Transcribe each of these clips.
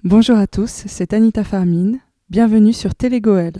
Bonjour à tous, c'est Anita Farmine. Bienvenue sur Télégoël.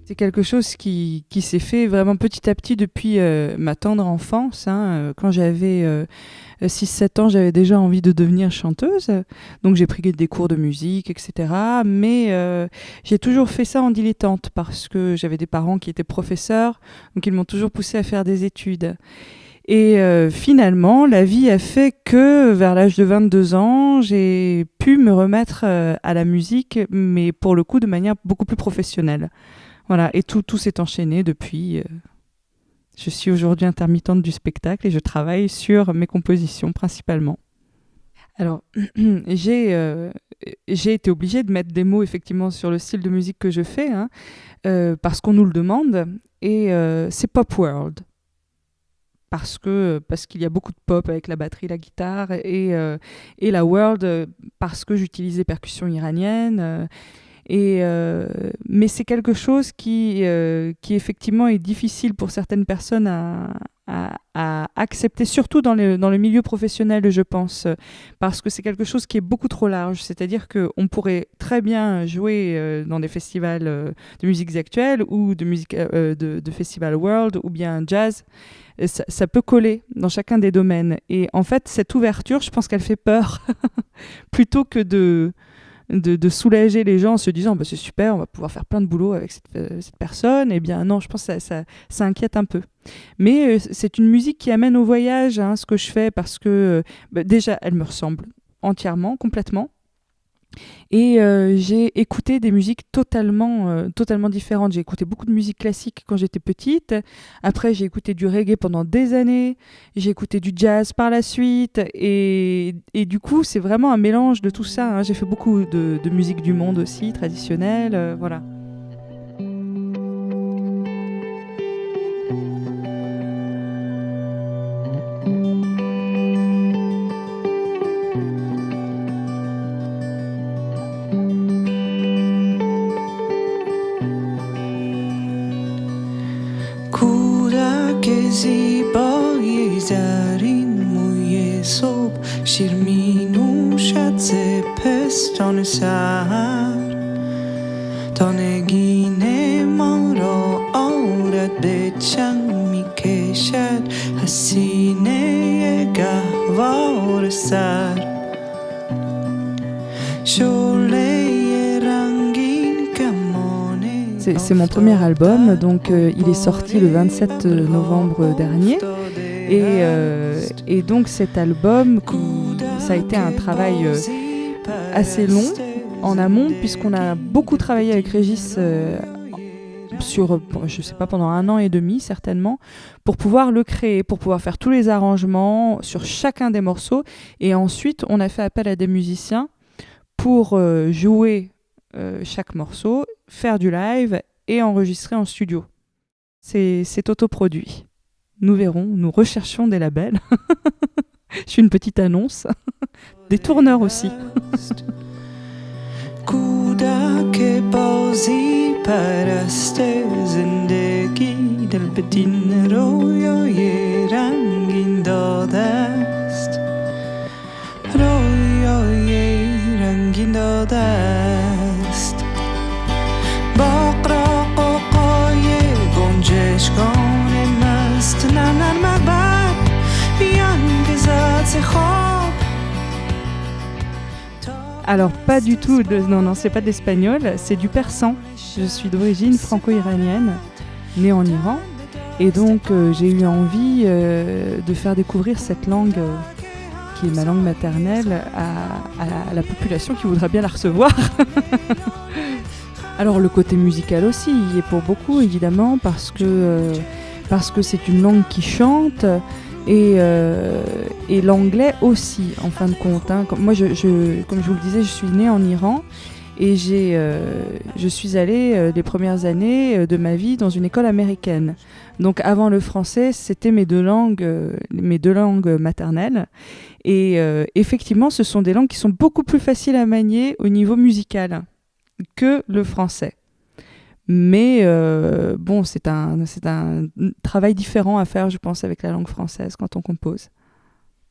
C'est quelque chose qui s'est fait vraiment petit à petit depuis ma tendre enfance. Quand j'avais 6-7 ans, j'avais déjà envie de devenir chanteuse. Donc j'ai pris des cours de musique, etc. Mais j'ai toujours fait ça en dilettante parce que j'avais des parents qui étaient professeurs. Donc ils m'ont toujours poussée à faire des études. Et finalement, la vie a fait que vers l'âge de 22 ans, j'ai pu me remettre à la musique, mais pour le coup de manière beaucoup plus professionnelle. Voilà, et tout s'est enchaîné depuis. Je suis aujourd'hui intermittente du spectacle et je travaille sur mes compositions principalement. Alors, j'ai été obligée de mettre des mots effectivement sur le style de musique que je fais, parce qu'on nous le demande, et c'est pop world. Parce qu'il y a beaucoup de pop avec la batterie, la guitare, et la world, parce que j'utilise des percussions iraniennes. Mais c'est quelque chose qui effectivement est difficile pour certaines personnes à accepter, surtout dans le milieu professionnel, je pense, parce que c'est quelque chose qui est beaucoup trop large. C'est-à-dire qu'on pourrait très bien jouer dans des festivals de musiques actuelles ou de musique de festivals world ou bien jazz. Ça peut coller dans chacun des domaines. Et en fait, cette ouverture, je pense qu'elle fait peur plutôt que de soulager les gens en se disant c'est super, on va pouvoir faire plein de boulot avec cette personne. Eh bien non, je pense que ça inquiète un peu. Mais c'est une musique qui amène au voyage, ce que je fais, parce que déjà elle me ressemble entièrement, complètement. Et j'ai écouté des musiques totalement différentes. J'ai écouté beaucoup de musique classique quand j'étais petite. Après, j'ai écouté du reggae pendant des années. J'ai écouté du jazz par la suite. Et du coup, c'est vraiment un mélange de tout ça. J'ai fait beaucoup de musique du monde aussi, traditionnelle. Voilà. زیبایی زرین موی صبح شیر می نوشد ز پستان سحر تا نگین ما را آرد به چنگ می کشد حسینه گهوار سر شعله رنگین C'est mon premier album, donc il est sorti le 27 novembre dernier. Et donc cet album, ça a été un travail assez long en amont, puisqu'on a beaucoup travaillé avec Régis sur, je sais pas, pendant 1 an et demi certainement, pour pouvoir le créer, pour pouvoir faire tous les arrangements sur chacun des morceaux. Et ensuite, on a fait appel à des musiciens pour jouer chaque morceau, faire du live et enregistrer en studio. C'est autoproduit. Nous verrons, nous recherchons des labels. Je suis une petite annonce. Des tourneurs aussi. کودک بازی پرست زندگی دل به دین رویای رنگین داده است رویای رنگین داده است باغ را قوقای گنجشکان مست نرم مبر بیان گذات خواب. Alors pas du tout, non, c'est pas de l'espagnol, c'est du persan. Je suis d'origine franco-iranienne, née en Iran, et donc j'ai eu envie de faire découvrir cette langue qui est ma langue maternelle à la population qui voudra bien la recevoir. Alors le côté musical aussi y est pour beaucoup évidemment, parce que c'est une langue qui chante. Et l'anglais aussi, en fin de compte. Moi, comme je vous le disais, je suis née en Iran et je suis allée les premières années de ma vie dans une école américaine. Donc avant le français, c'était mes deux langues maternelles. Et effectivement, ce sont des langues qui sont beaucoup plus faciles à manier au niveau musical que le français. Mais bon, c'est un travail différent à faire, je pense, avec la langue française quand on compose.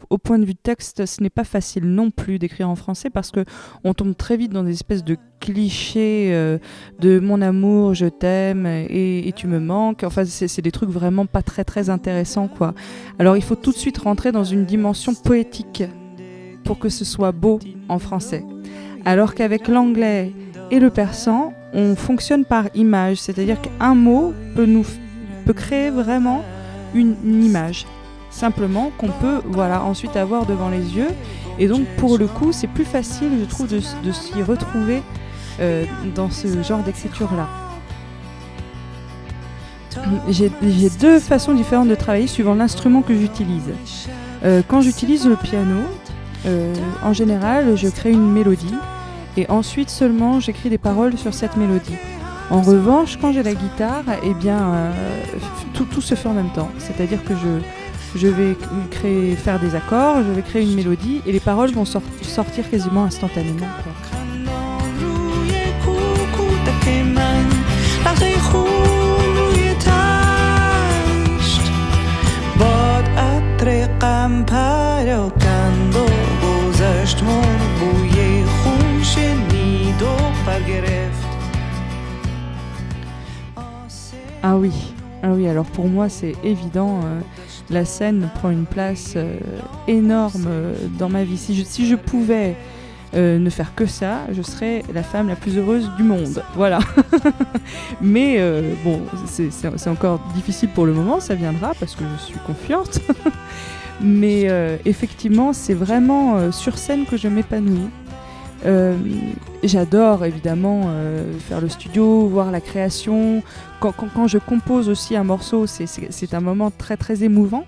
au point de vue texte, ce n'est pas facile non plus d'écrire en français parce que on tombe très vite dans des espèces de clichés de mon amour, je t'aime et tu me manques. Enfin, c'est des trucs vraiment pas très très intéressants, quoi. Alors il faut tout de suite rentrer dans une dimension poétique pour que ce soit beau en français. Alors qu'avec l'anglais et le persan, on fonctionne par image, c'est-à-dire qu'un mot peut créer vraiment une image, simplement qu'on peut ensuite avoir devant les yeux. Et donc pour le coup, c'est plus facile, je trouve, de s'y retrouver dans ce genre d'écriture-là. J'ai deux façons différentes de travailler suivant l'instrument que j'utilise. Quand j'utilise le piano, en général, je crée une mélodie et ensuite seulement j'écris des paroles sur cette mélodie. En revanche, quand j'ai la guitare, tout se fait en même temps. C'est-à-dire que je vais faire des accords, je vais créer une mélodie et les paroles vont sortir quasiment instantanément, quoi. Ah oui, alors pour moi c'est évident, la scène prend une place énorme dans ma vie. Si je pouvais ne faire que ça, je serais la femme la plus heureuse du monde, voilà. Mais bon, c'est encore difficile pour le moment, ça viendra parce que je suis confiante. Mais effectivement, c'est vraiment sur scène que je m'épanouis. J'adore évidemment faire le studio, voir la création. Quand je compose aussi un morceau, c'est un moment très très émouvant.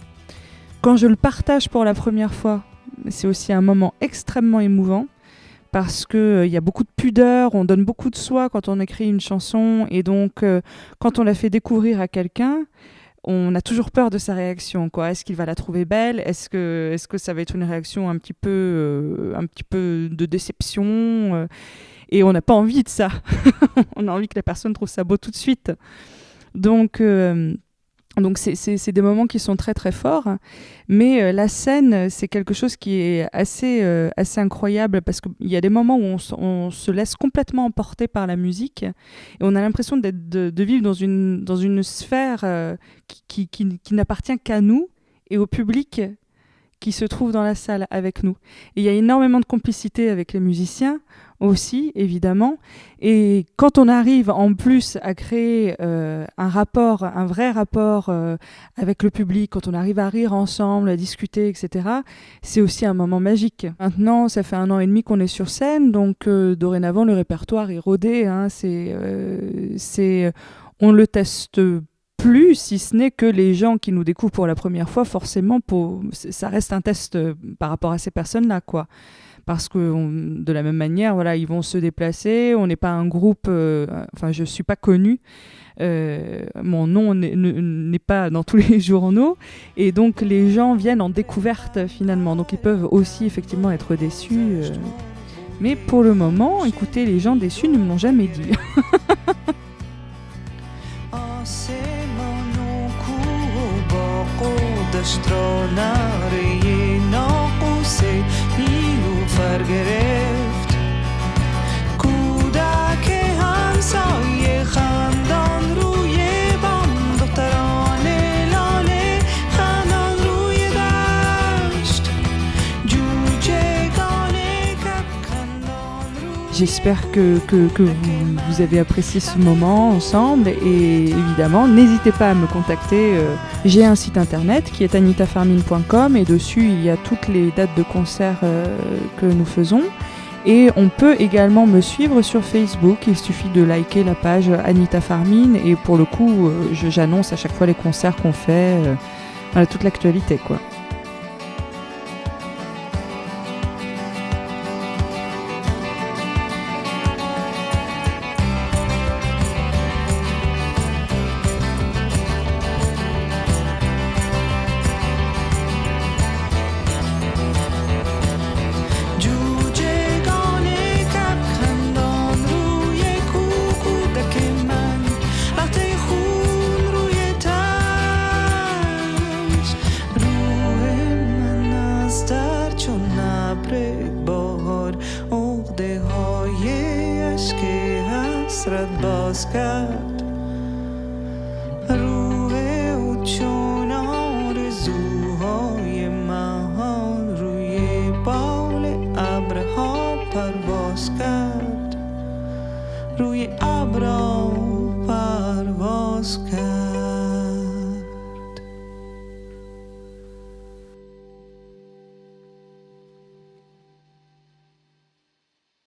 Quand je le partage pour la première fois, c'est aussi un moment extrêmement émouvant parce qu'il y a beaucoup de pudeur, on donne beaucoup de soi quand on écrit une chanson et donc quand on la fait découvrir à quelqu'un, on a toujours peur de sa réaction, quoi. Est-ce qu'il va la trouver belle ? Est-ce que ça va être une réaction un petit peu de déception ? Et on n'a pas envie de ça. On a envie que la personne trouve ça beau tout de suite. Donc c'est des moments qui sont très très forts. Mais la scène, c'est quelque chose qui est assez incroyable parce qu'il y a des moments où on se laisse complètement emporter par la musique et on a l'impression de vivre dans une sphère qui n'appartient qu'à nous et au public qui se trouve dans la salle avec nous. Et il y a énormément de complicité avec les musiciens aussi, évidemment. Et quand on arrive en plus à créer un vrai rapport avec le public, quand on arrive à rire ensemble, à discuter, etc., c'est aussi un moment magique. Maintenant, ça fait 1 an et demi qu'on est sur scène, donc dorénavant, le répertoire est rodé. Hein, on le teste plus, si ce n'est que les gens qui nous découvrent pour la première fois, forcément, ça reste un test par rapport à ces personnes-là, quoi. Parce que de la même manière, voilà, ils vont se déplacer, on n'est pas un groupe, je ne suis pas connue, mon nom n'est pas dans tous les journaux, et donc les gens viennent en découverte finalement, donc ils peuvent aussi effectivement être déçus. Mais pour le moment, écoutez, les gens déçus ne me l'ont jamais dit. گرفت کودک همسایه خندان روی بام دختران لاله خندان روی دشت جوجگان کپ خندان روی. J'espère que vous avez apprécié ce moment ensemble et évidemment n'hésitez pas à me contacter. J'ai un site internet qui est anitafarmine.com et dessus il y a toutes les dates de concerts que nous faisons et on peut également me suivre sur Facebook, il suffit de liker la page Anita Farmine et pour le coup j'annonce à chaque fois les concerts qu'on fait, toute l'actualité, quoi. دراز کرد روح او چون آرزوهای من روی بال ابرها پرواز کرد روی ابرها پرواز کرد